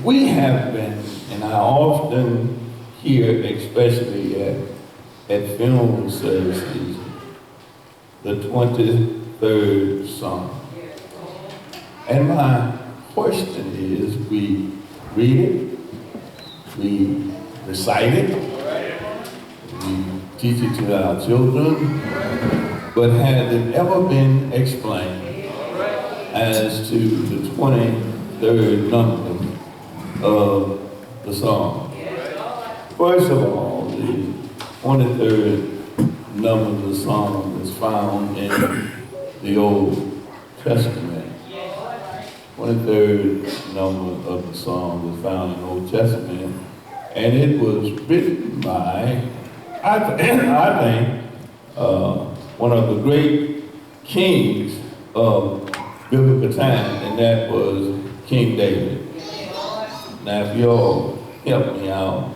We have been, and I often hear, especially at funeral services, the 23rd Psalm. And my question is, we read it, we recite it, we teach it to our children, but has it ever been explained as to the 23rd number of the Psalm? First of all, the 23rd number of the Psalm is found in the Old Testament. 23rd number of the Psalm is found in the Old Testament, and it was written by, I think, one of the great kings of biblical times, and that was King David. Now, if y'all help me, I'll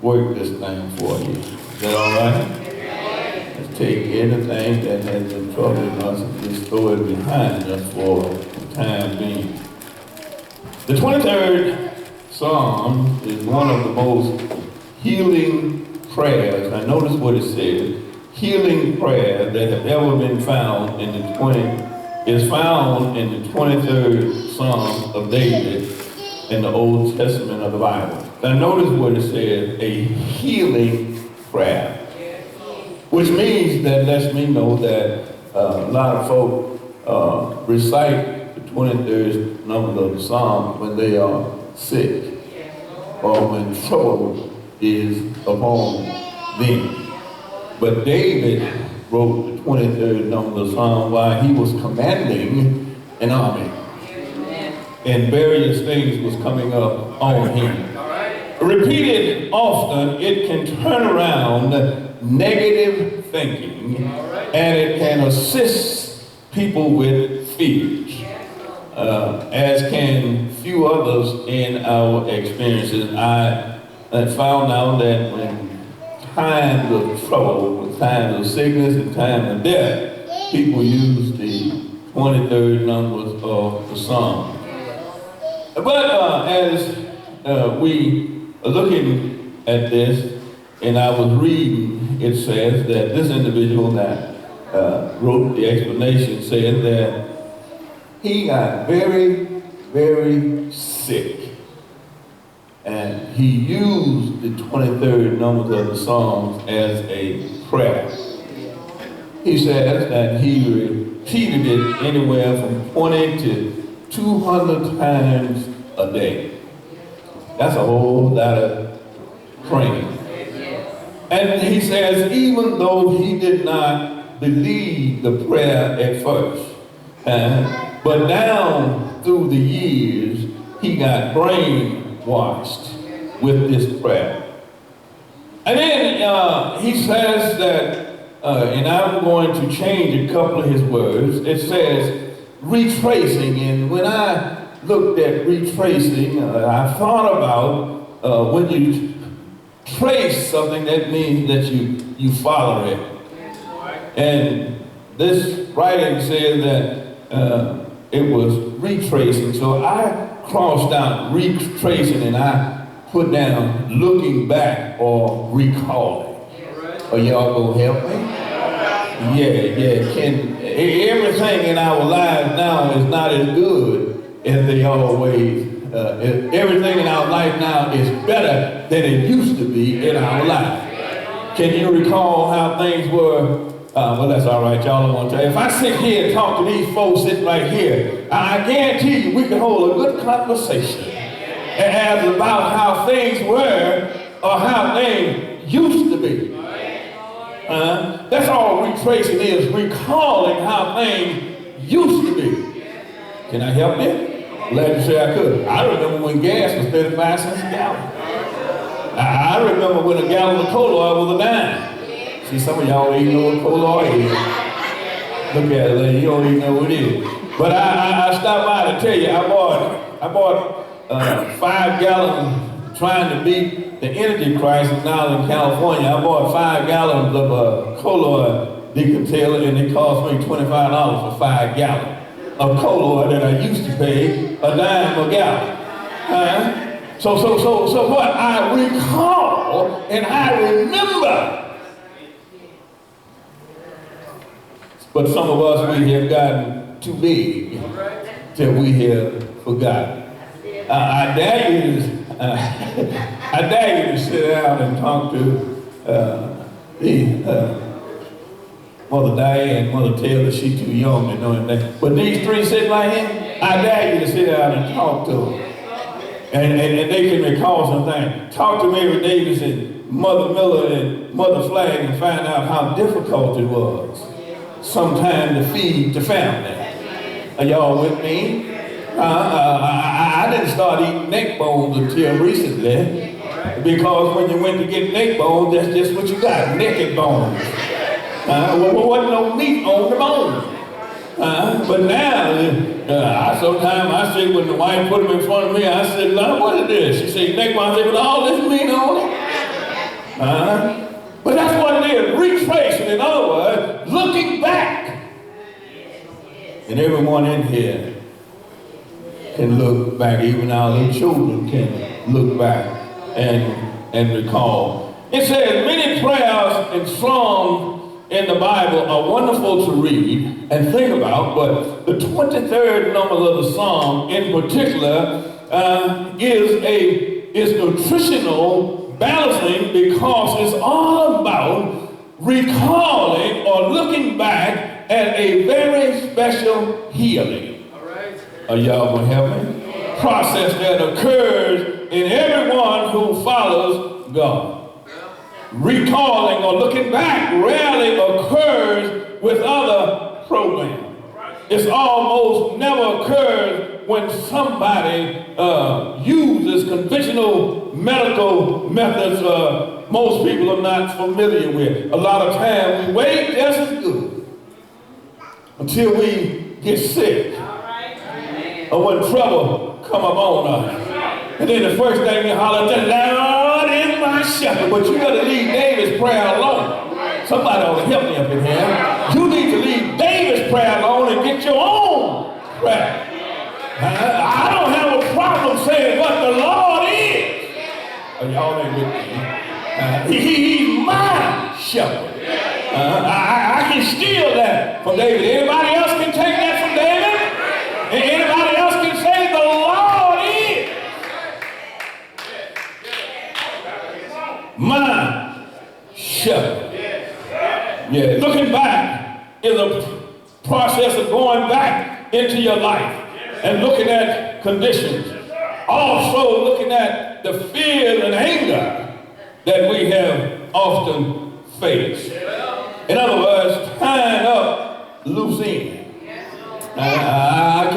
work this thing for you. Is that all right? Let's take anything that has been troubling us and just throw it behind us for the time being. The 23rd Psalm is one of the most healing prayers. Now notice what it says. Healing prayer that have ever been found in the is found in the 23rd Psalm of David in the Old Testament of the Bible. Now notice what it says, a healing prayer. Which means that lets me know that a lot of folk recite the 23rd number of the Psalm when they are sick or when trouble is upon them. But David wrote the 23rd number of the Psalm while he was commanding an army. And various things was coming up on him. Repeated often, it can turn around negative thinking, and it can assist people with fears, as can few others in our experiences. I found out that when times of trouble, times of sickness, and times of death, people use the 23rd numbers of the Psalm. But as we are looking at this, and I was reading, it says that this individual that wrote the explanation said that he got very, very sick. And he used the 23rd numbers of the Psalms as a prayer. He says that he repeated it anywhere from 20 to 200 times a day. That's a whole lot of praying. And he says, even though he did not believe the prayer at first, but down through the years, he got brainwashed with this prayer. And then he says that, and I'm going to change a couple of his words. It says retracing, and when I looked at retracing, I thought about when you trace something, that means that you follow it. And this writing said that it was retracing, so I crossed out retracing and I put down looking back or recalling. Are y'all gonna help me? Yeah. Everything in our lives now is not as good as they always. Everything in our life now is better than it used to be in our life. Can you recall how things were? Well, that's all right. Y'all don't want to. If I sit here and talk to these folks sitting right here, I guarantee you we can hold a good conversation as about how things were or how things used to be. That's all retracing is, recalling how things used to be. Can I help you? Glad to say I could. I remember when gas was 35 cents a gallon. I remember when a gallon of coal oil was a dime. See, some of y'all don't even know what coal oil is. Look at it, lady. You don't even know what it is. But I stopped by to tell you, I bought 5 gallons trying to beat the energy crisis now in California. I bought 5 gallons of coal oil, Deacon Taylor, and it cost me $25 for 5 gallons of coal oil that I used to pay a dime a gallon. So what? I recall and I remember. But some of us, we have gotten too big that we have forgotten. I dare you to sit down and talk to Mother Diane and Mother Taylor. She's too young to know anything. But these three sitting right here, I dare you to sit down and talk to them. And they can recall something. Talk to Mary Davis and Mother Miller and Mother Flagg and find out how difficult it was sometimes to feed the family. Are y'all with me? I didn't start eating neck bones until recently, because when you went to get neck bones, that's just what you got, naked bones. There wasn't no meat on the bones. But now, sometimes I say, when the wife put them in front of me, I said, "Lord, what is this?" She said, "Neck bones." I said, "With all this meat on it?" But that's what it is, retracing. In other words, looking back. And everyone in here can look back. Even our little children can look back and recall. It says many prayers and songs in the Bible are wonderful to read and think about, but the 23rd number of the Psalm in particular is nutritional balancing, because it's all about recalling or looking back at a very special healing. All right. Are y'all gonna help me? Process that occurs in everyone who follows God. Recalling or looking back rarely occurs with other programs. It's almost never occurs when somebody uses conventional medical methods most people are not familiar with. A lot of times we wait just as good until we get sick or when trouble come upon us. And then the first thing you holler, "The Lord is my shepherd." But you gotta leave David's prayer alone. Somebody ought to help me up in here. You need to leave David's prayer alone and get your own prayer. I don't have a problem saying what the Lord is. Y'all ain't with me. He's my shepherd. I can steal that from David. Anybody else can take that from David? And anybody else can say the Lord is my shepherd. Yeah, looking back is a process of going back into your life and looking at conditions. Also looking at the fear and anger that we have often faced. In other words, tying up loose ends. I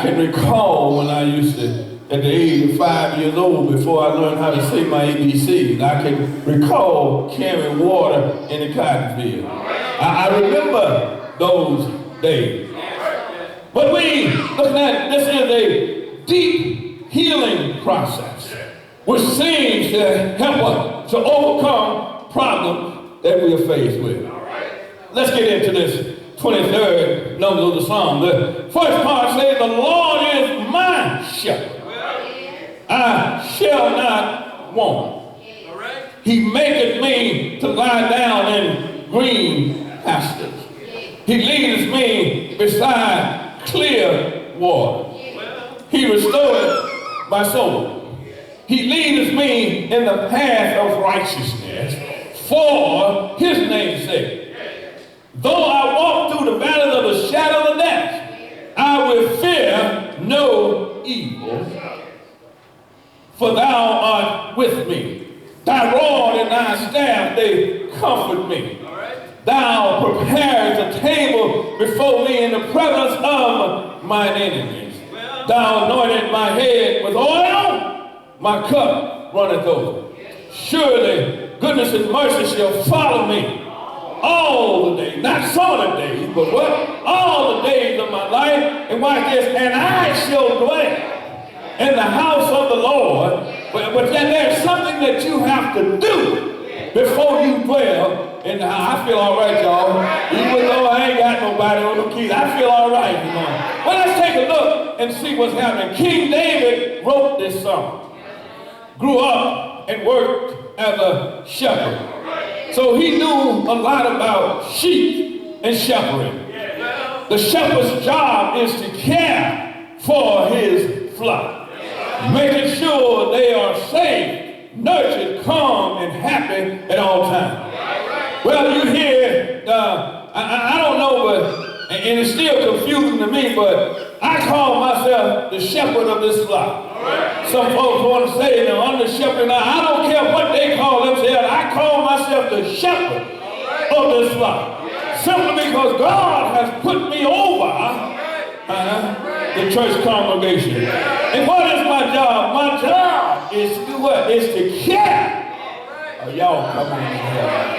can recall when I used to, at the age of 5 years old, before I learned how to say my ABCs, I can recall carrying water in the cotton field. I remember those days. But looking at, this is a deep healing process, which seems to help us to overcome problems that we are faced with. Let's get into this 23rd number of the Psalm. The first part says, "The Lord is my shepherd. I shall not want. He maketh me to lie down in green pastures. He leadeth me beside clear water. He restoreth my soul. He leadeth me in the path of righteousness for his name's sake. Though I walk through the valley of the shadow of death, I will fear no evil, for thou art with me. Thy rod and thy staff, they comfort me. Thou preparest a table before me in the presence of mine enemies. Thou anointed my head with oil, my cup runneth over. Surely goodness and mercy shall follow me all the days, not some of the days, but what? All the days of my life. And watch this, and I shall dwell in the house of the Lord. But then there's something that you have to do before you dwell in the house. I feel all right, y'all. Even though I ain't got nobody on the keys, I feel all right, you know. Well, let's take a look and see what's happening. King David wrote this song. grew up and worked as a shepherd. So he knew a lot about sheep and shepherding. The shepherd's job is to care for his flock, making sure they are safe, nurtured, calm, and happy at all times. Well, you hear, I don't know, but, and it's still confusing to me, but I call myself the shepherd of this flock. Some folks want to say they're under shepherd. Now, I don't care what they call themselves. I call myself the shepherd of this flock. Simply because God has put me over the church congregation. And what is my job? My job is to do what? Is to care. Oh, y'all come on here.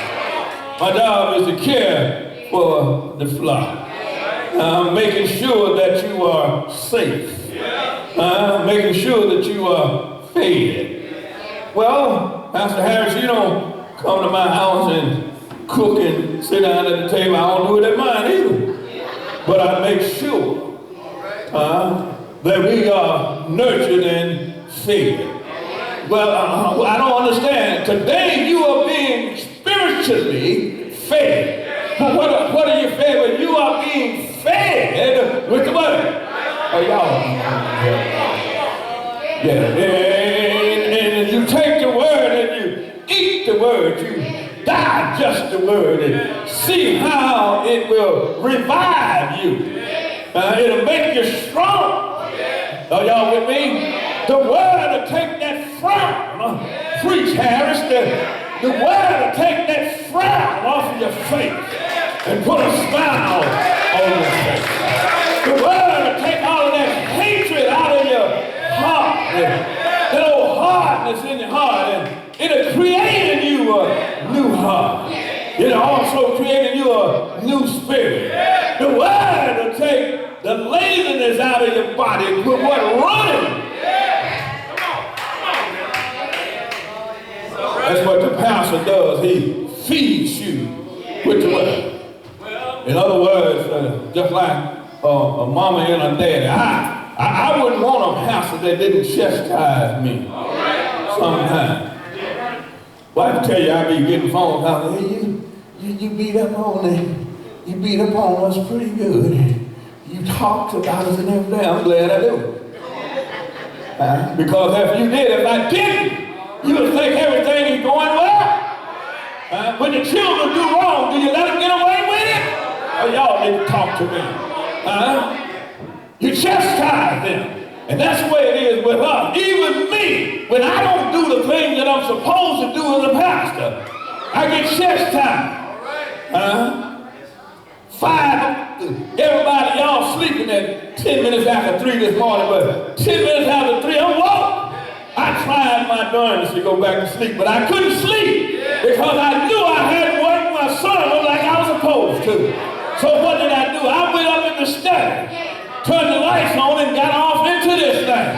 My job is to care for the flock. Making sure that you are safe. Making sure that you are fed. Well, Pastor Harris, you don't come to my house and cook and sit down at the table. I don't do it at mine either. But I make sure that we are nurtured and fed. Well, I don't understand. Today you are being spiritually fed. But what are you fed with? You are being fed with the word. Oh, y'all. Yeah. And you take the word and you eat the word. You digest the word and see how it will revive you. It'll make you strong. Are y'all with me? The word will take that frown. Preach, Harris. The word will take that frown off of your face and put a smile on your face. The word will take all of that hatred out of your heart. That old hardness in your heart. And it'll create in you a new heart. It'll also create in you a new spirit. The word will take the laziness out of your body and put what running. That's what the pastor does. He feeds you with the word. In other words, just like a mama and a daddy, I wouldn't want a pastor that didn't chastise me sometimes. Well, I can tell you, I be getting phone calls. Hey, you beat up on me. You beat up on us pretty good. You talked about us and everything. I'm glad I do. Because if I didn't, you would think everything is going well. When the children do wrong, do you let them get away with it? Oh, y'all need to talk to me. You chastise them. And that's the way it is with us. Even me, when I don't do the thing that I'm supposed to do as a pastor, I get chastised. Everybody, y'all sleeping at 10 minutes after 3 this morning, but 10 minutes after 3, I'm woke. I tried my darndest to go back to sleep, but I couldn't sleep because I knew I hadn't worked my sermon like I was supposed to. So what did I do? I went up in the study, turned the lights on, and got off into this thing.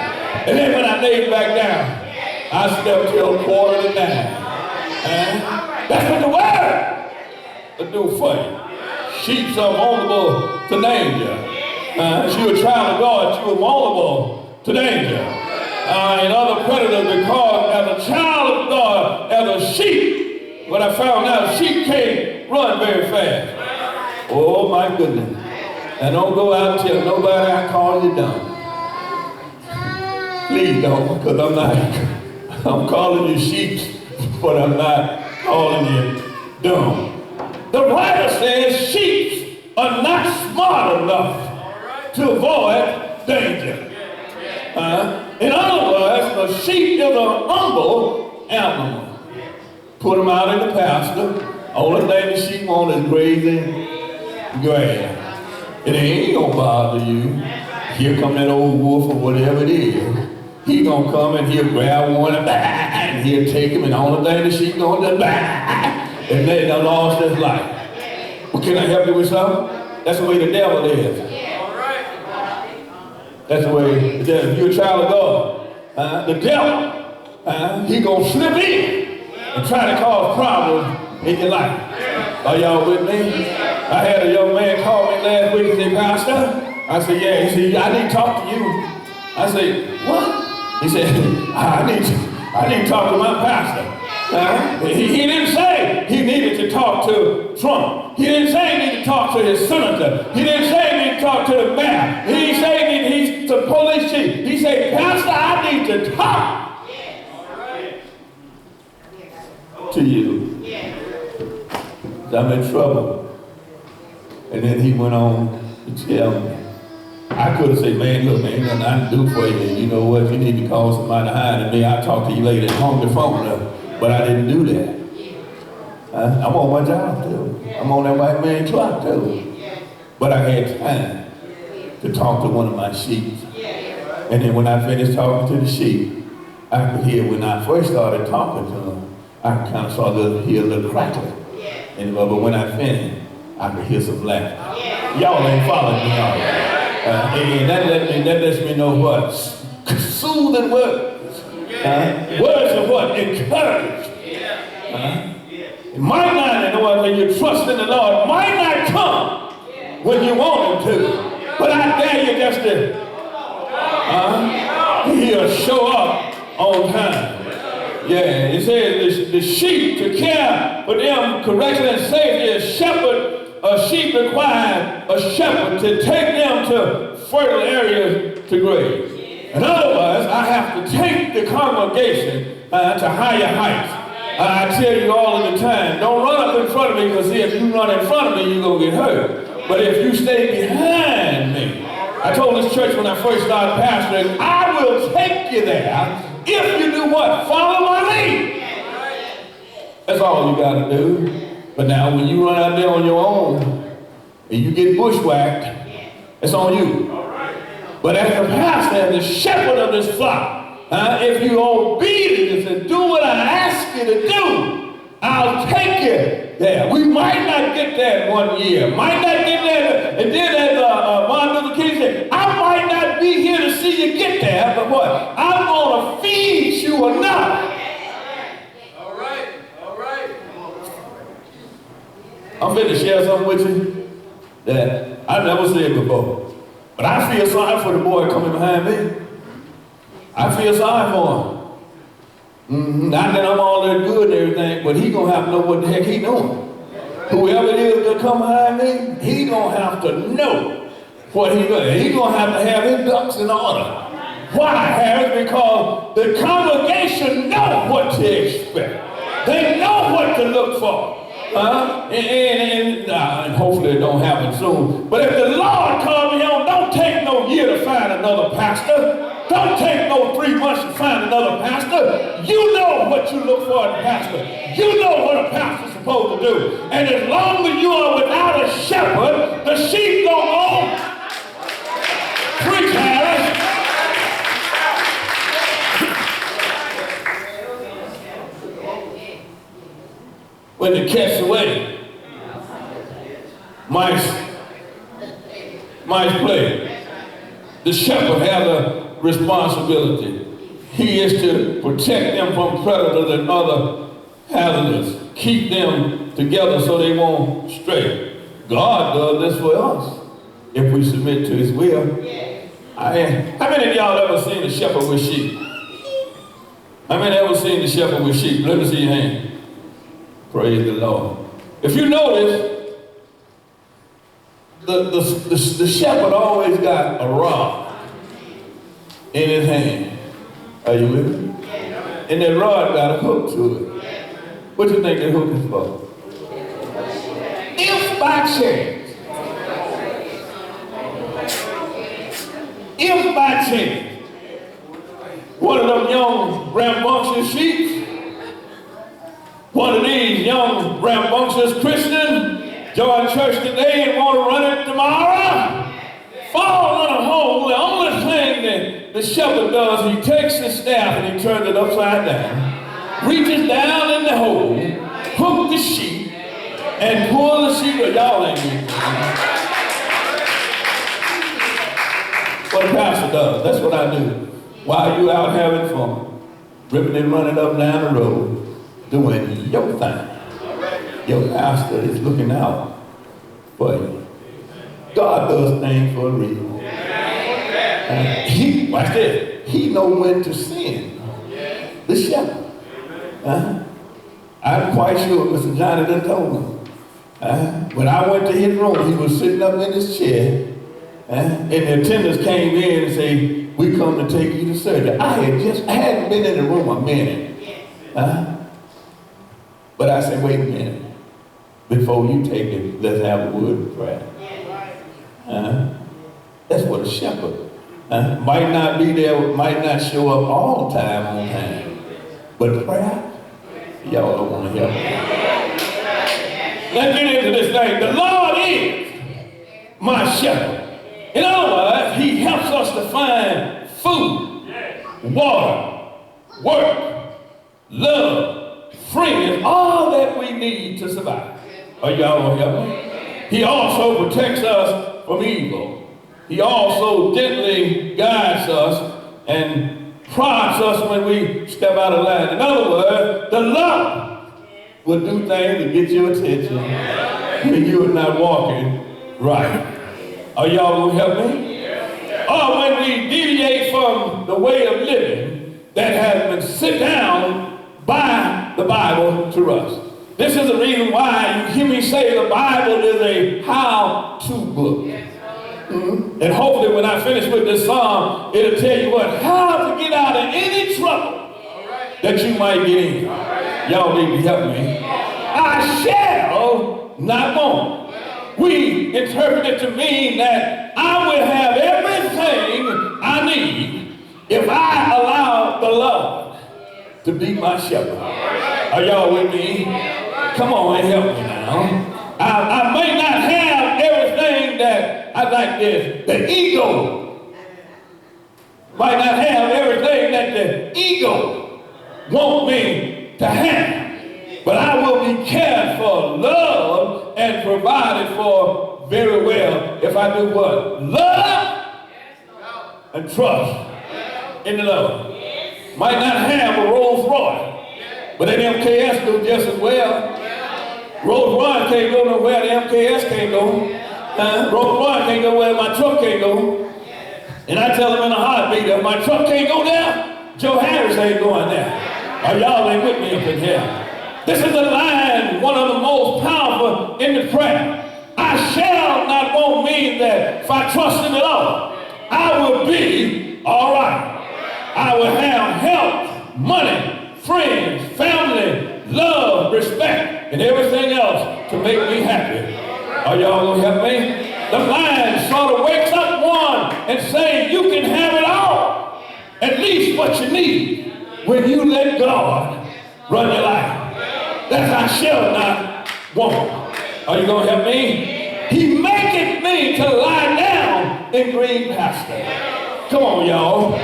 And then when I laid back down, I slept till 8:45. That's what the word will do for you. Sheep are vulnerable to danger. If you were a child of God, you were vulnerable to danger. And other predators, because as a child of God, as a sheep, what I found out, sheep can't run very fast. Oh my goodness. And don't go out and tell nobody I call you dumb. Please don't, because I'm calling you sheep, but I'm not calling you dumb. The writer says sheep are not smart enough to avoid danger. In other words, a sheep is an humble animal. Put them out in the pasture. Only thing the sheep want is grazing grass. It ain't gonna bother you. Here come that old wolf or whatever it is. He gonna come and he'll grab one and he'll take him, and the only thing the sheep gonna do and they done lost his life. Well, can I help you with something? That's the way the devil is. That's the way the devil. If you're a child of God, the devil, he gonna slip in and try to cause problems in your life. Are y'all with me? I had a young man call me last week and say, Pastor, I said, yeah. He said, I need to talk to you. I said, what? He said, I need to talk to my pastor. He didn't say he needed to talk to Trump. He didn't say he needed to talk to his senator. He didn't say he needed to talk to the mayor. He didn't say he's the police chief. He said, Pastor, I need to talk to you. I'm in trouble. And then he went on to tell me. I could have said, man, look, man, ain't nothing I can do for you. And you know what? You need to call somebody higher than me. I'll talk to you later and hung the phone up. But I didn't do that. I'm on my job too. I'm on that white man clock too. But I had time to talk to one of my sheep. And then when I finished talking to the sheep, I could hear when I first started talking to them, I kind of hear a little crackling. But when I finished, I could hear some laughter. Y'all ain't following me, y'all. And that lets me know what? Soothing words. Words of what? Encourage. It might not, in order that you trust in the Lord, might not come when you want him to. But I dare you just to, he'll show up on time. Yeah, it says the sheep to care for them correctly and safely, a sheep requires a shepherd to take them to fertile areas to graze. And otherwise, I have to take the congregation to higher heights. I tell you all of the time, don't run up in front of me, because if you run in front of me, you're going to get hurt. But if you stay behind me, I told this church when I first started pastoring, I will take you there if you do what? Follow my lead. That's all you got to do. But now when you run out there on your own and you get bushwhacked, it's on you. But as the pastor, as the shepherd of this flock, if you obedient and do what I ask you to do, I'll take you there. We might not get there in 1 year, might not get there, and then as Martin Luther King said, I might not be here to see you get there, but what? I'm going to feed you enough. All right. I'm going to share something with you that I've never said before. But I feel sorry for the boy coming behind me. I feel sorry for him. Not that I'm all that good and everything, but he gonna have to know what the heck he doing. Whoever it is that come behind me, he gonna have to know what he doing. He gonna have to have his ducks in order. Why, Harris? Because the congregation know what to expect. They know what to look for. And hopefully it don't happen soon. But if the Lord calls me on, don't take no year to find another pastor. Don't take no 3 months to find another pastor. You know what you look for in a pastor. You know what a pastor's supposed to do. And as long as you are without a shepherd, the sheep don't go. Preach, Harris. When the cat's away, mice play. The shepherd has a responsibility. He is to protect them from predators and other hazards. Keep them together so they won't stray. God does this for us if we submit to his will. How many of y'all ever seen a shepherd with sheep? How many ever seen the shepherd with sheep? Let me see your hand. Praise the Lord. If you notice, the shepherd always got a rod in his hand. Are you with me? And that rod got a hook to it. What do you think that hook is for? If by chance, one of them young rambunctious sheep, one of these young rambunctious Christians join church today and want to run it tomorrow, fall in a hole. The only thing that the shepherd does, he takes his staff and he turns it upside down, reaches down in the hole, hook the sheep, and pull the sheep. Y'all ain't me. What a pastor does. That's what I do. While you out having fun, ripping and running up and down the road, doing your thing. Your pastor is looking out for you. God does things for a reason. Watch this. He knows when to send the shepherd. I'm quite sure Mr. Johnny done told me. When I went to his room, he was sitting up in his chair, and the attendants came in and said, "We come to take you to surgery." I hadn't been in the room a minute. But I said, "Wait a minute. Before you take it, let's have a word of prayer." That's what a shepherd might not be there, might not show up all time on time. But prayer, y'all don't want to hear me. Let's get into this thing. The Lord is my shepherd. In other words, he helps us to find food, water, work, love, friends, all that we need to survive. Are y'all gonna help me? He also protects us from evil. He also gently guides us and prods us when we step out of line. In other words, the Lord will do things to get your attention when you are not walking right. Are y'all gonna help me? Or when we deviate from the way of living that has been set down by the Bible to us. This is the reason why you hear me say the Bible is a how-to book. And hopefully when I finish with this song, it'll tell you how to get out of any trouble that you might get in. Y'all need to help me. I shall not want. We interpret it to mean that I will have everything I need if I allow the Lord to be my shepherd. Are y'all with me? Come on and help me now. I may not have everything that I like this. The ego might not have everything that the ego wants me to have. But I will be cared for, loved, and provided for very well if I do what? Love and trust in the Lord. Might not have a Rolls Royce, but an MKS do just as well. Rolls Royce can't go nowhere, the MKS can't go. Rolls Royce can't go where my truck can't go. And I tell them in a heartbeat, if my truck can't go there, Joe Harris ain't going there. Or y'all ain't with me up in here. This is the line, one of the most powerful in the prayer. I shall not want mean that if I trust in the Lord, I will be all right. I will have health, money, friends, family, love, respect, and everything else to make me happy. Are y'all gonna help me? The line sort of wakes up one and says, you can have it all, at least what you need, when you let God run your life. That's I shall not want. Are you gonna help me? He maketh me to lie down in green pasture. Come on, y'all.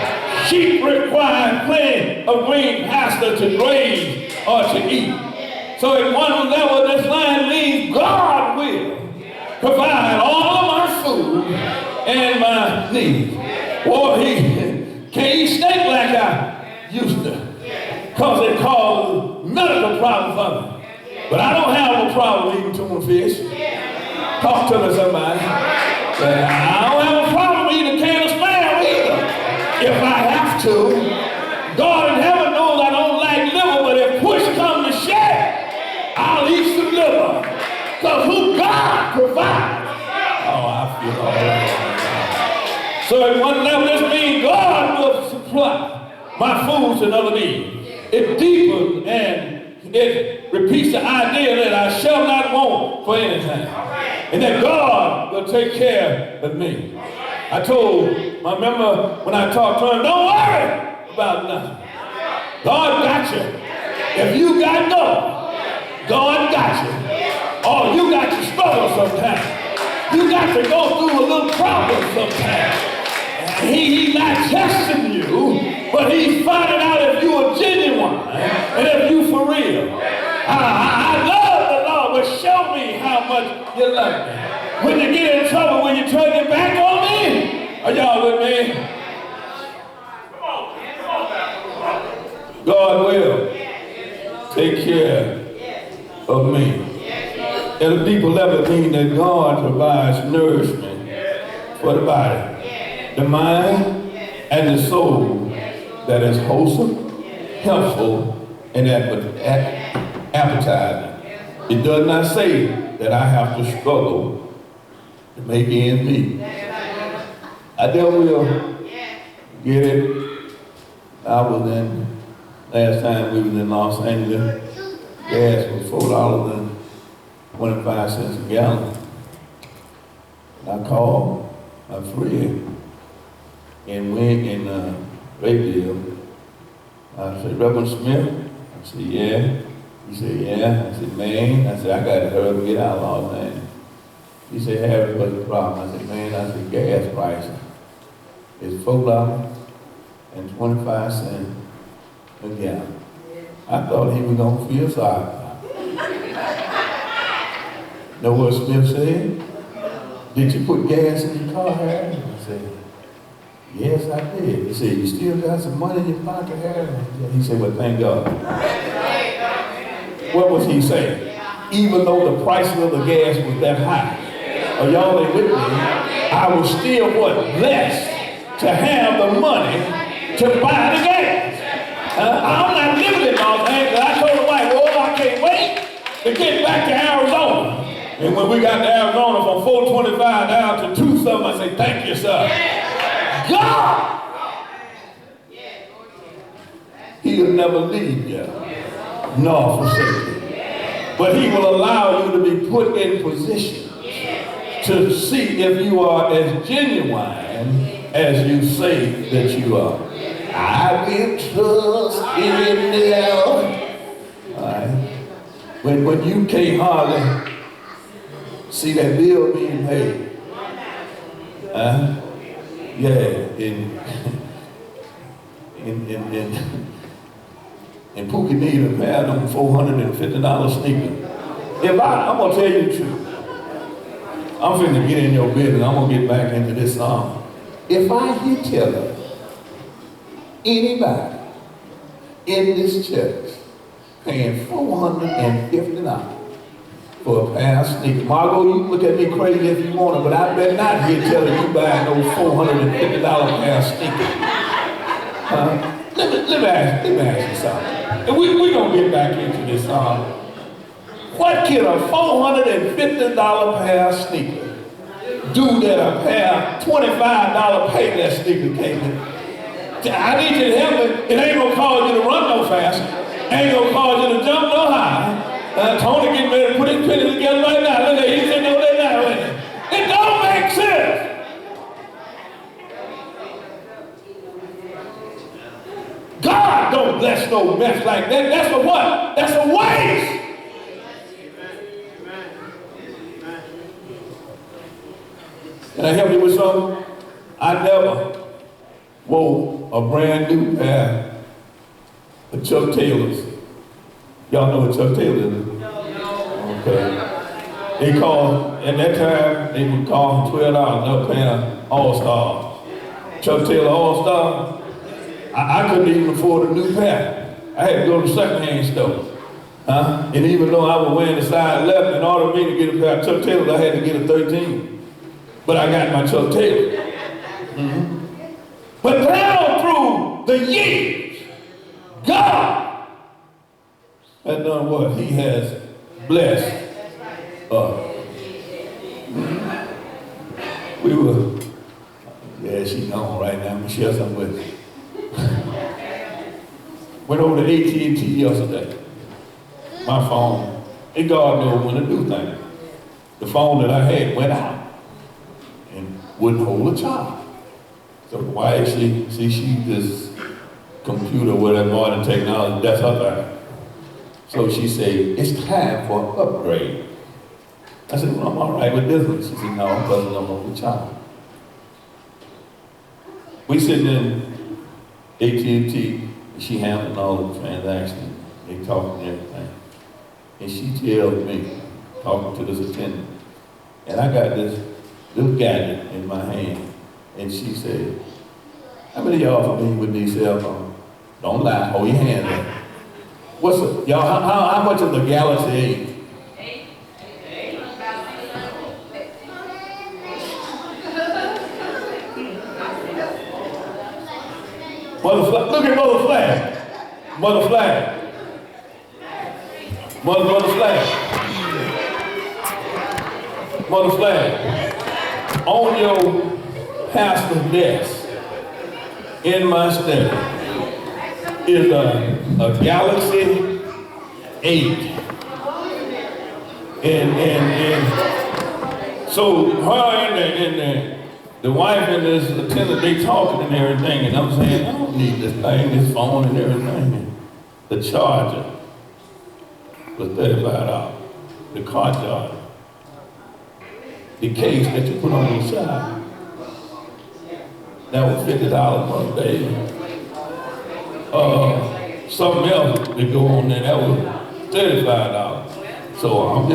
Sheep require plenty of green pasture to graze or to eat. So at one level, this line means God will provide all of my food and my needs. Boy, he can't eat steak like I used to, because it causes medical problems for me. But I don't have no problem eating tuna fish. Talk to me, somebody. But I don't have a problem eating a can of spam either, if I have to. God in heaven knows I don't like liver, but if push comes to shove, I'll eat some liver. Because who God provides. Oh, I feel all right. So at one level, this means God will supply my food and other needs. It deepens and it repeats the idea that I shall not want for anything. And that God will take care of me. I remember when I talked to him, don't worry about nothing. God got you. If you got God, God got you. Oh, you got to struggle sometimes. You got to go through a little problem sometimes. He's not testing you, but he's finding out if you are genuine and if you for real. I love the Lord, but show me how much you love me. When you get in trouble, when you turn your back on me, are y'all with me? God will take care of me. At a deeper level, it means that God provides nourishment for the body, the mind, and the soul that is wholesome, helpful and appetizing. It does not say that I have to struggle to make ends meet. I never will get it. I was in, last time we was in Los Angeles, gas was $4.25 a gallon. And I called my friend and went in Rayville. I said, Reverend Smith? I said, yeah. He said, yeah. I said, man. I said, I got to hurry up and get out of Los Angeles. He said, Harry, what's the problem? I said, man, I said, gas prices is $4.25 a gallon. I thought he was going to feel sorry for me. Know what Smith said? Did you put gas in your car, Harry? I said, yes, I did. He said, you still got some money in your pocket, Harry? He said, well, thank God. What was he saying? Even though the prices of the gas was that high, are y'all ain't with me? I was still what? Blessed to have the money to buy the gas. I'm not living in Los Angeles. I told the wife, well, I can't wait to get back to Arizona. And when we got to Arizona from 425 down to 2 something, I say, thank you, sir. God! He'll never leave you, nor forsake you. But he will allow you to be put in position to see if you are as genuine as you say that you are. I will trust in the Lord. All right. When you can't hardly see that bill being paid. Yeah, in Pookie need a pair of them $450 sneakers. I'm gonna tell you the truth. I'm finna get in your business. I'm gonna get back into this song. If I hear tell anybody in this church paying $450 for a pair of sneakers, Margot, you look at me crazy if you want it, but I better not hear telling you buying those $450 pair of sneakers. Let me ask you something. And we're gonna get back into this song. What can a $450 pair of sneakers do that a pair of $25 Payless sneakers can't do? I need you to help me. It ain't gonna cause you to run no faster. Ain't gonna cause you to jump no higher. Tony getting ready to put his penny together right now. Look at he's sitting over there now. It don't make sense. God don't bless no mess like that. That's a what? That's a waste. Can I help you with something? I never wore a brand new pair of Chuck Taylors. Y'all know what Chuck Taylor is? Okay. They called, at that time, they would call them $12 another pair of All-Stars. Chuck Taylor All-Star. I couldn't even afford a new pair. I had to go to the secondhand store. And even though I was wearing the size 11, in order for me to get a pair of Chuck Taylors, I had to get a 13. But I got my Chuck Taylor. But down through the years, God has done what? He has blessed us. We were, yeah, she's gone right now. I'm gonna share something with you. Went over to AT&T yesterday. My phone, and God knows when to do things. The phone that I had went out and wouldn't hold a charge. So why she this computer, whatever, modern technology, that's her thing. So she said, it's time for an upgrade. I said, well, I'm all right with this one. She said, no, I'm buzzing on the charge. We sitting in AT&T, she handling all the transactions. They talking and everything. And she tells me, talking to this attendant, and I got this little gadget in my hand. And she said, how many of y'all familiar with these cell phones? Don't lie, hold your hand up. What's it? Y'all, how much is the Galaxy 8? Look at Mother Flash. Mother Flag. Mother Flag. Mother Flag. On your pastor's desk in my study is a Galaxy 8. And so her and the wife and this attendant, they talking and everything, and I'm saying, I don't need this thing, this phone and everything. And the charger was $35. The car charger. The case that you put on the side, that was $50 one day. Something else that go on there, that was $35. So I'm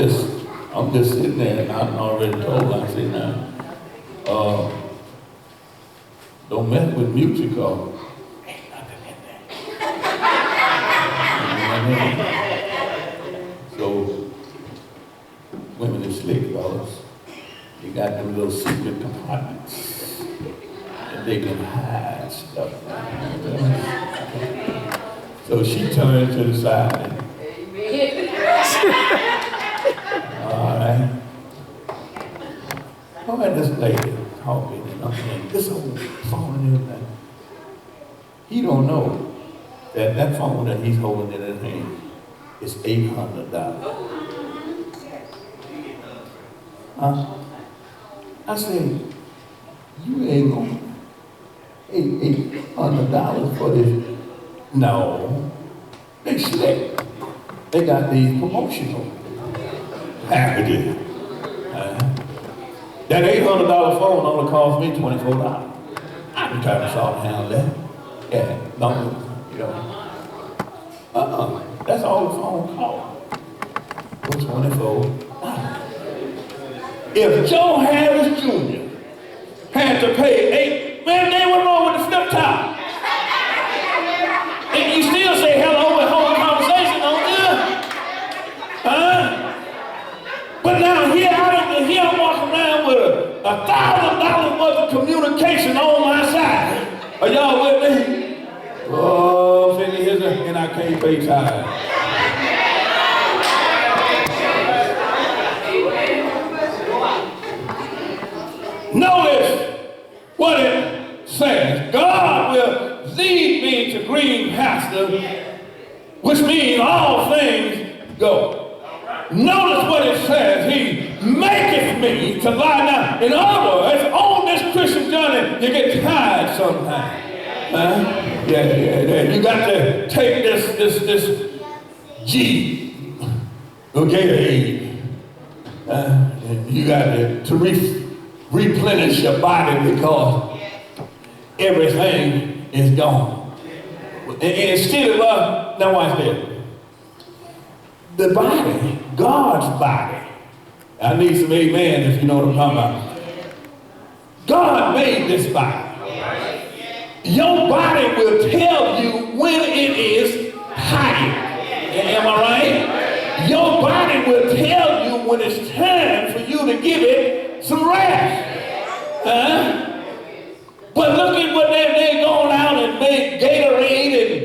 just sitting there, and I'm already told, I say now, don't mess with music, cause ain't nothing in there. So women is slick, fellas. They got them little secret compartments, and they can hide stuff. So she turned to the side. And, all right. How about this lady talking and I'm saying, this old phone and everything. He don't know that that phone that he's holding in his hand is $800. I said, you ain't gonna pay $800 for this. No, they slick. They got these promotional packages. That $800 phone only cost me $24. I can try to solve handle that. Yeah, don't, you know. That's all the phone cost. For $24. If Joe Harris Jr. had to pay man, they went wrong with the flip top. And you still say hello and hold a conversation, don't you? But now here I'm walking around with $1,000 worth of communication on my side. Are y'all with me? Oh, figure and I can't pay time. Notice what it says. God will lead me to green pasture, which means all things go. Notice what it says. He maketh me to lie down. In other words, on this Christian journey, you get tired sometimes. Yeah. You got to take this G, okay, you got to replenish your body because everything is gone. And instead of, now watch this. The body, God's body. I need some amen if you know what I'm talking about. God made this body. Your body will tell you when it is tired. Am I right? Your body will tell you when it's time for you to give it some rest. But look at what they're going out and made Gatorade and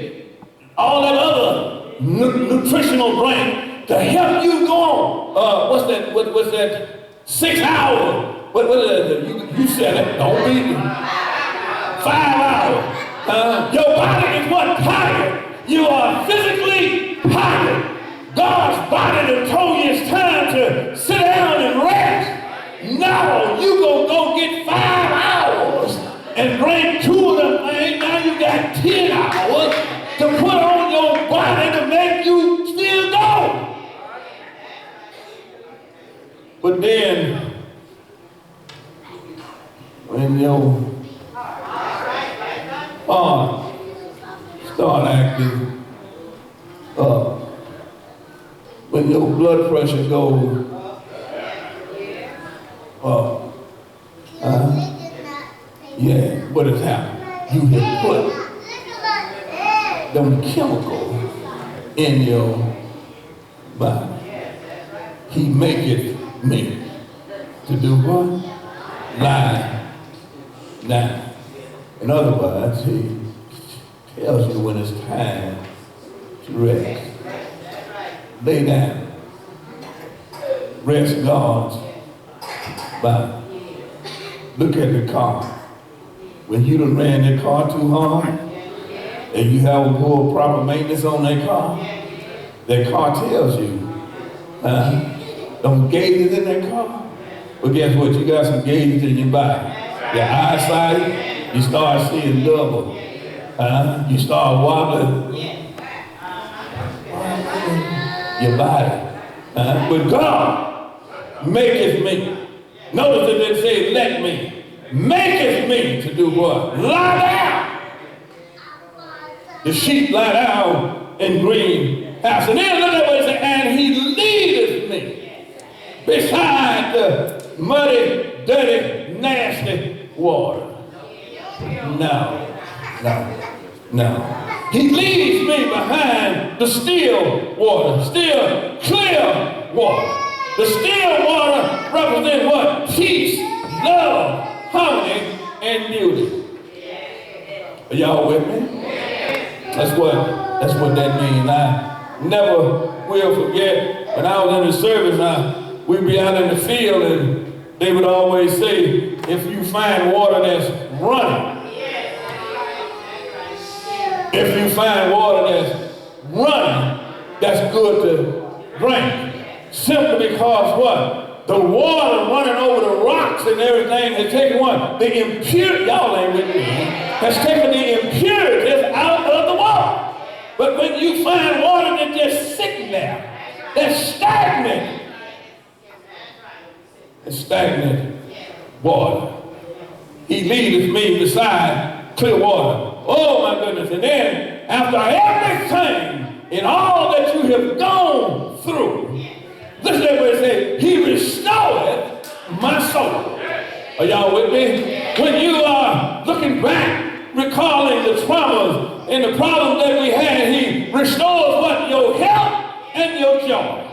all that other nutritional drink to help you go on. What's that? 6 hours. What is that? You said it. Don't be 5 hours. Your body is what? Tired. You are physically tired. God's body that told you it's time to sit down and rest. Now you gonna go get 5 hours and drink 2 of them things. Now you got 10 hours to put on your body to make you still go. But then, when your heart start acting up, when your blood pressure goes up, what has happened? You have put them chemicals in your body. He maketh me to do what? Lie down. In other words, he tells you when it's time to rest. Lay down. Rest God's body. Look at the car. When you done ran that car too hard, and you haven't pulled proper maintenance on that car tells you, them gauges in that car. But guess what? You got some gauges in your body. Your eyesight, you start seeing double. You start wobbling your body. But God maketh me. Notice that they say, let me. Maketh me to do what? Lie down. The sheep lie down in green house. And then look at what it says, and he leadeth me beside the muddy, dirty, nasty water. No. He leads me behind the still water, still clear water. The still water represents what? Peace, love, harmony, and beauty. Are y'all with me? That's what that means. I never will forget when I was in the service, we'd be out in the field and they would always say, if you find water that's running, if you find water that's running, that's good to drink. Simply because what? The water running over the rocks and everything has taken what? The impurity, y'all ain't with me, has taken the impurities out of the water. But when you find water that's just sitting there, that's stagnant. It's stagnant water. He leadeth me beside clear water. Oh my goodness. And then after everything and all that you have gone through, listen to what it says, he restored my soul. Are y'all with me? When you are looking back, recalling the traumas and the problems that we had, he restores what? Your health and your joy.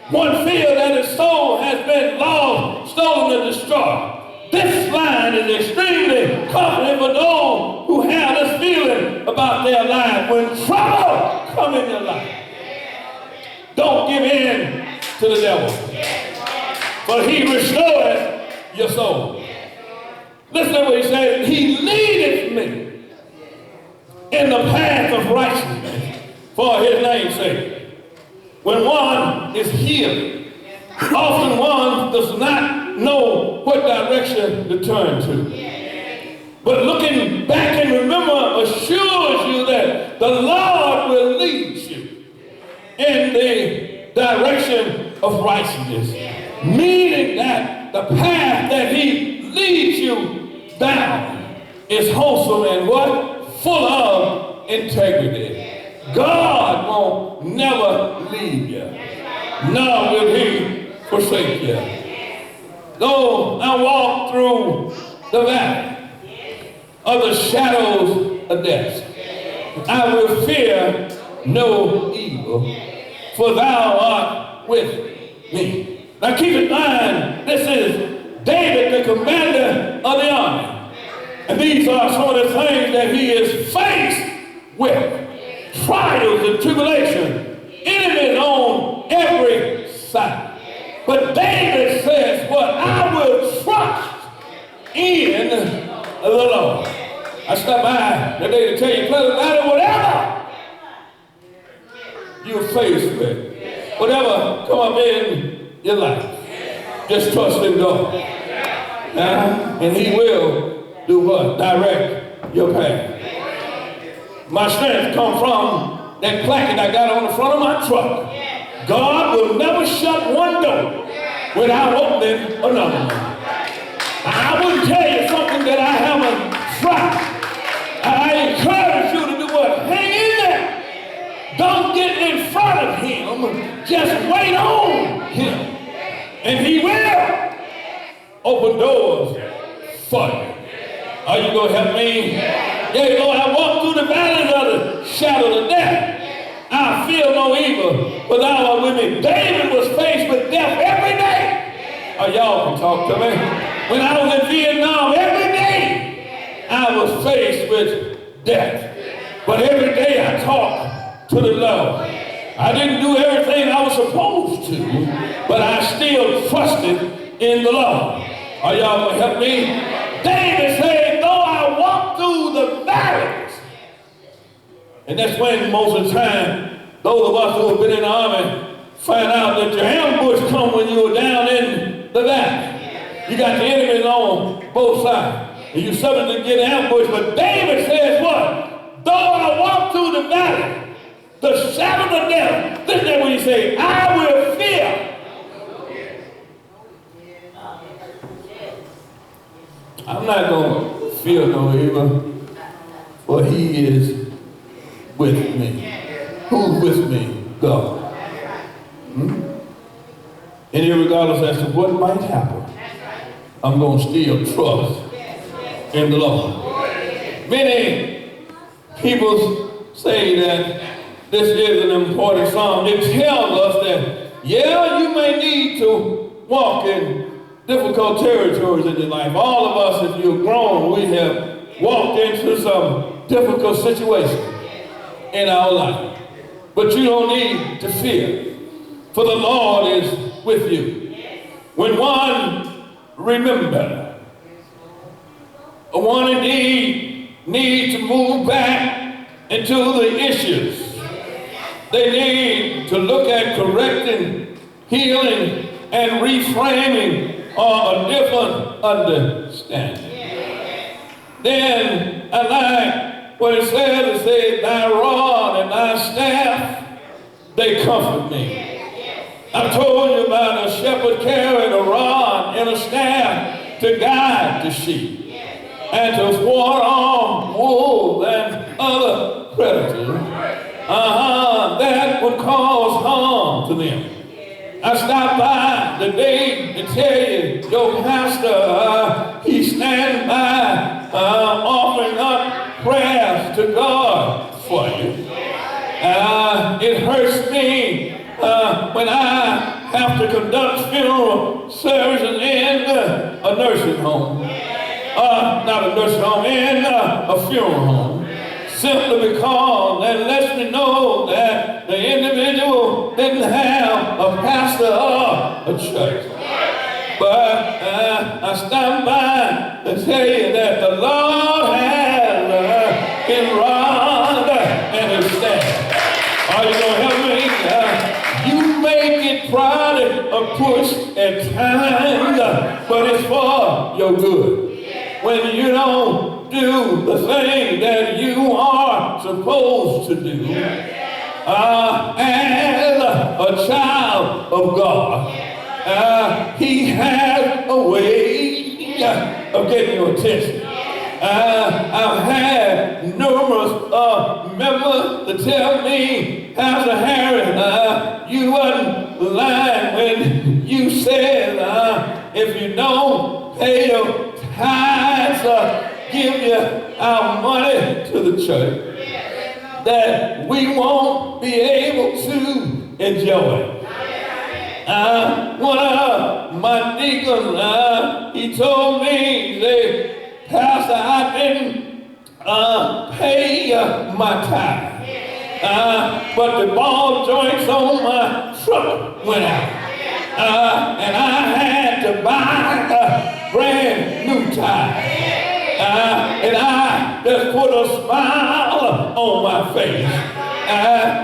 One feel that his soul has been lost, stolen, and destroyed. This line is extremely comforting for those who have this feeling about their life. When trouble comes in your life, don't give in to the devil, but he restores your soul. Listen to what he said. He leadeth me in the path of righteousness for his name's sake. When one is healed, often one does not know what direction to turn to. But looking back and remember assures you that the Lord will lead you in the direction of righteousness. Meaning that the path that he leads you down is wholesome and what? Full of integrity. God won't never leave you, nor will he forsake you. Though I walk through the valley of the shadows of death, I will fear no evil, for thou art with me. Now keep in mind, this is David, the commander of the army. And these are some of the things that he is faced with. Trials and tribulation, enemies on every side. But David says, what? I will trust in the Lord. I stopped by today to tell you, pleasant matter, whatever you're faced with, whatever come up in your life, just trust in God. And he will do what? Direct your path. My strength comes from that plaque I got on the front of my truck. God will never shut one door without opening another one. I wouldn't tell you something that I haven't tried. I encourage you to do what? Hang in there. Don't get in front of him. Just wait on him. And he will open doors for you. Are you going to help me? Yeah, Lord, I walk through the valleys of the shadow of death. I feel no evil, but thou art with me. David was faced with death every day. Oh, y'all can talk to me. When I was in Vietnam, every day I was faced with death. But every day I talk to the Lord. I didn't do everything I was supposed to, but I still trusted in the Lord. Are y'all going to help me? David said, though I walk through the valleys. And that's when most of the time, those of us who have been in the army find out that your ambush come when you are down in the valley. You got the enemies on both sides. And you're subject to get ambushed. But David says what? Though I walk through the valley, the shadow of death. Listen to what he says. I will fear. I'm not going to fear no evil, for he is with me. Who's with me? God. And irregardless as to what might happen, I'm going to still trust in the Lord. Many people say that this is an important song. It tells us that, yeah, you may need to walk in difficult territories in your life. All of us, if you're grown, we have walked into some difficult situations in our life. But you don't need to fear, for the Lord is with you. When one remembers, one indeed needs to move back into the issues. They need to look at correcting, healing, and reframing a different understanding. Then I like what it says. It says, thy rod and thy staff, they comfort me. I told you about a shepherd carrying a rod and a staff to guide the sheep and to ward off wolves and other predators that would cause harm to them. I stopped by today to tell you, your pastor, he's standing by offering up prayers to God for you. It hurts me when I have to conduct funeral services in a nursing home. Not a nursing home, in a funeral home. Simply because that lets me know that the individual didn't have a pastor or a church. But I stand by to tell you that the Lord has his rod and his staff. Are you going to help me? You may get prodded or pushed at times, but it's for your good. When you don't do the thing that you are supposed to do as a child of God, he has a way of getting your attention. I've had numerous members to tell me, Pastor Harry, you wasn't lying when you said if you don't pay your tithes, give you our money to the church, that we won't be able to enjoy. One of my deacons, he told me, he said, Pastor, I didn't pay my tithe, but the ball joints on my truck went out. And I had to buy a brand new tithe. And I just put a smile on my face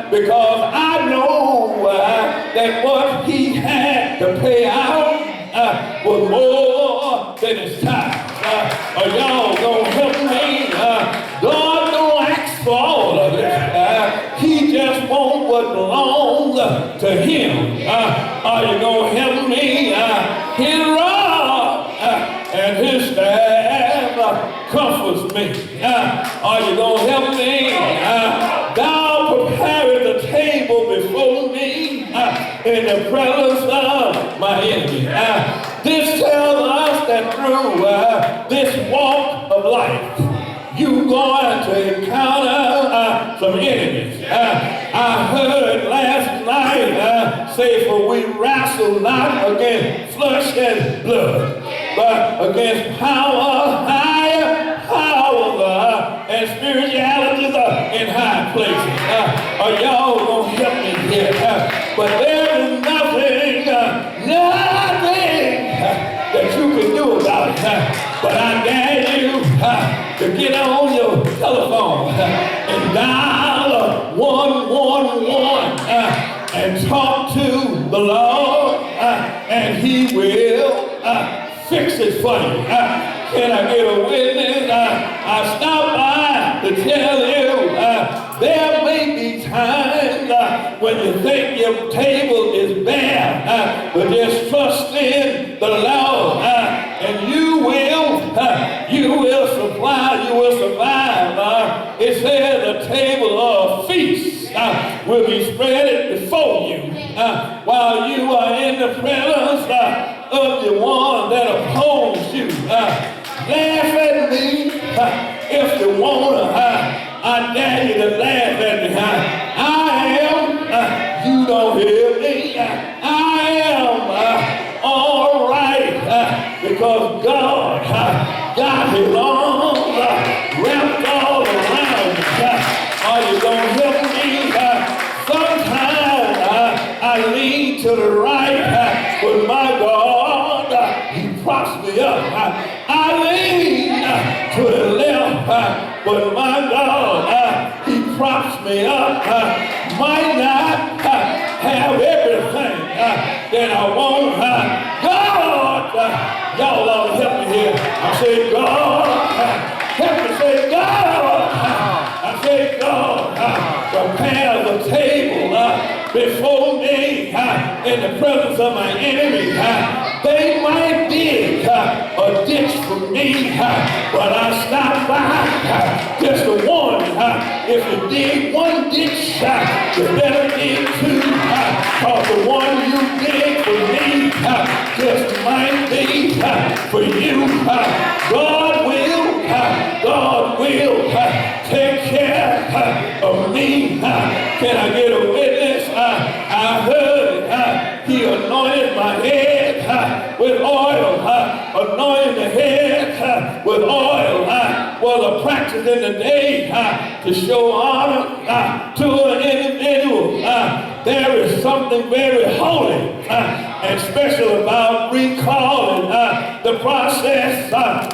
because I know that what he had to pay out was more than his tithe. Are y'all gonna help me? God don't ask for all of it. He just wants what belongs to him. Are you gonna help me? His rod and his staff comforts me. Are you going to help me? Thou preparest the table before me in the presence of my enemy. This tells us that through this walk of life, you're going to encounter some enemies. I heard last night say, for we wrestle not against flesh and blood, but against power, higher powers, and spiritualities in high places. Are y'all gonna help me here? But there is nothing that you can do about it. But I dare you to get on your telephone and dial 111 and talk to the Lord, and He will fix it for you. Can I get a witness? I stopped by to tell you there may be times when you think your table is bare, but just trust in the Lord, and you will supply, you will survive. It says a table of feast will be spread before you while you are in the presence of the one that opposes you. Laugh at me if you wanna. I dare you to laugh at me. I am, you don't hear me. I am all right because God got His arms wrapped all around me. Are you gonna help me? Sometimes I lean to the right, but my God, He props me up. I lean to the left, but my God, He props me up. Might not have everything that I want. God, y'all ought to help me here. I say, God, help me say, God. I say, God, prepare the table before me in the presence of my enemy. They might dig a ditch for me, but I stop by just to warn you. If you dig one ditch, you better dig two, because the one you dig for me just might be for you. God will take care of me. Can I get a witness? I heard He anointed my head with oil. Anointing the head with oil was a practice in the day to show honor to an individual. There is something very holy and special about recalling the process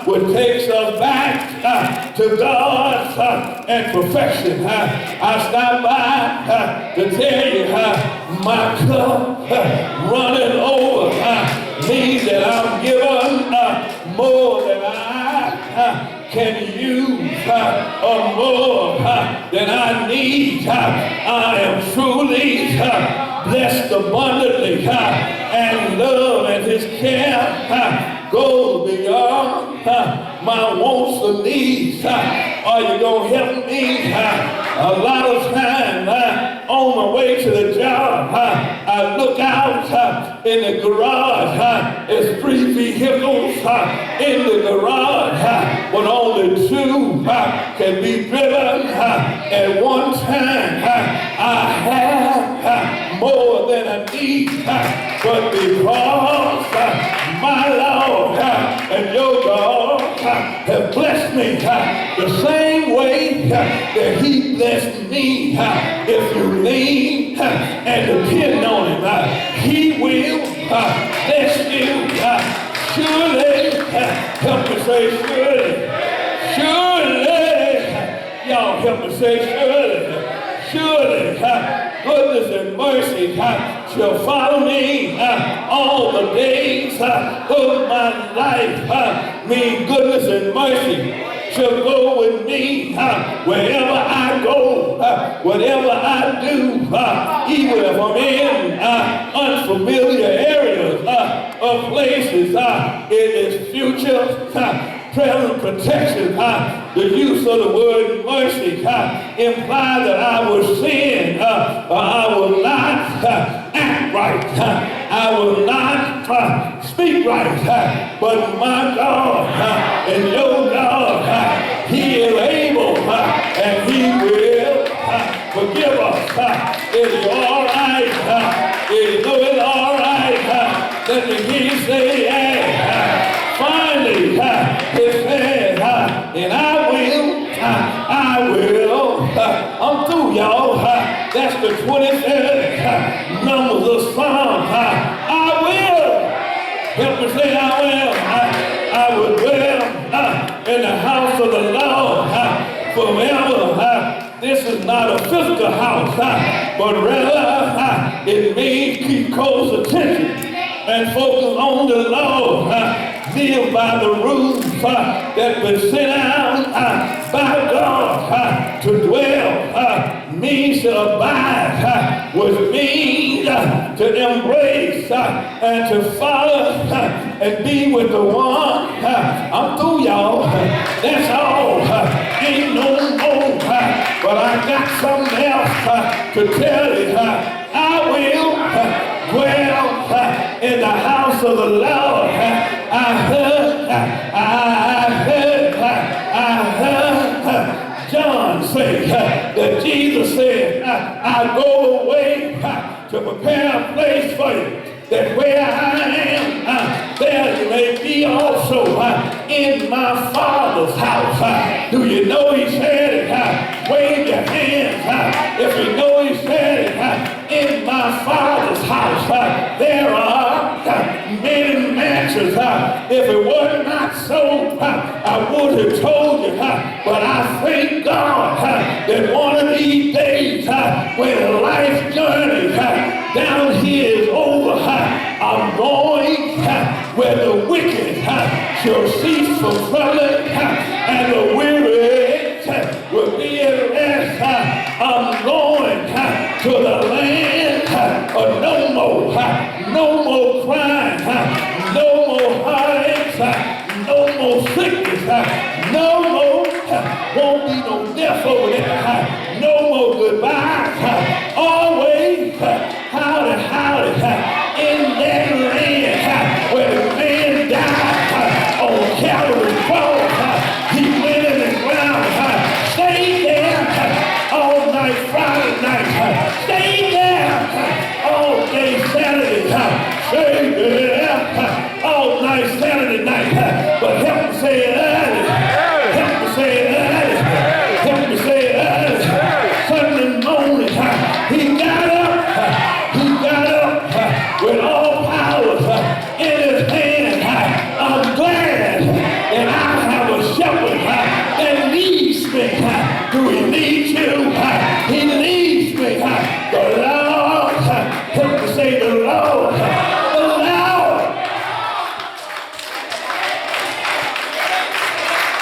which takes us back to God and perfection. I stopped by to tell you my cup running over means that I'm given more than I can use or more than I need. I am truly blessed abundantly, and love and His care goes beyond my wants and needs. Are you gonna help me? A lot of times on my way to the job, I look out in the garage. There's 3 vehicles in the garage, but only 2 can be driven at one time. I have more than I need, but because my Lord and your God have blessed me the same way that He blessed me. If you lean and depend on Him, He will bless you. Surely, help me say surely. Surely, y'all help me say surely. Surely, goodness and mercy shall follow me all the days of my life. Mean goodness and mercy shall go with me wherever I go, whatever I do, even if I'm in unfamiliar areas of places. It is future present protection. The use of the word mercy implies that I will sin, or I will not act right. I will not speak right. But my God and your God, He is able and He will forgive us. Is it all right? Is it all right? Let me hear you say yeah. Finally, it says, and I will That's the 23rd numbers of Psalm. I will. Help me say I will. I will dwell in the house of the Lord forever. This is not a physical house, but rather it means keep close attention and focus on the Lord. Live by the rules that were sent out by God to dwell means to abide, which means to embrace and to follow and be with the one. I'm through, y'all. That's all. Ain't no more. But I got something else to tell you. I will dwell in the house of the Lord. I heard John say that Jesus said, I go away to prepare a place for you, that where I am, there you may be also in my Father's house. Do you know he said it? Wave your hands if you know he said it. In my Father's house there are many mansions. If it were not so, I would have told you. But I thank God that one of these days when life's journey down here is over, I'm going where the wicked shall cease from troubling and the weary will be at rest. I'm going to the land of no more crying, no more heartaches, no more sickness, no more, won't be no death over there, no more goodbyes, always howdy, in that land where the man died on Calvary's cross, he went in the ground, stayed there all night, Friday night, stayed there all day Saturday, stayed there all night Saturday night, but help me say it early, help me say it early, help me say it early, Sunday morning, he got up with all powers in his hand. I'm glad that I have a shepherd that leads me. Do he lead you? He leads me. The Lord, help me say the Lord. The Lord.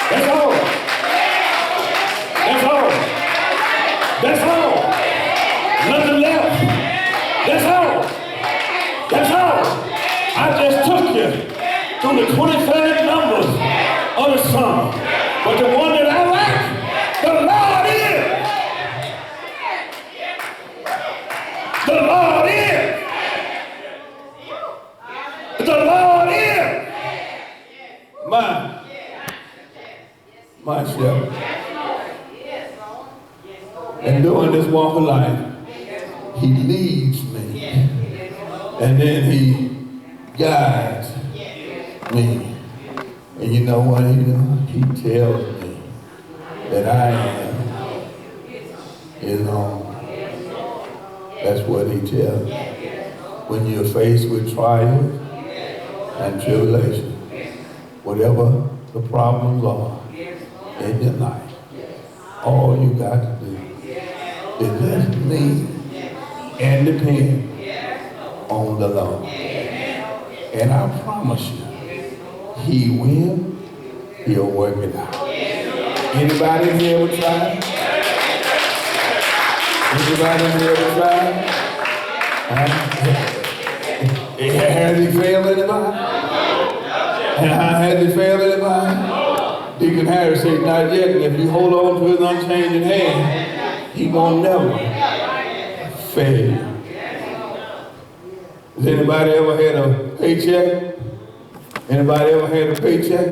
That's all. That's all. That's all. Nothing left. That's all. That's all. I just took you through the 23rd numbers of the Psalm. But the one that I like, the Lord is. The Lord is. The Lord is. My shepherd. And during this walk of life, he leads me. And then he guides me. And you know what he does? He tells me that I am his own. That's what he tells me. When you're faced with trials and tribulation, whatever the problems are in your life, all you got to do is just lean and depend on the Lord. And I promise you, he'll work it out. Anybody in here ever tried? Anybody in here ever tried? Has he failed anybody? Has he failed anybody? Deacon Harris said, not yet. And if you hold on to his unchanging hand, he won't never fail you. Has anybody ever had a paycheck? Anybody ever had a paycheck?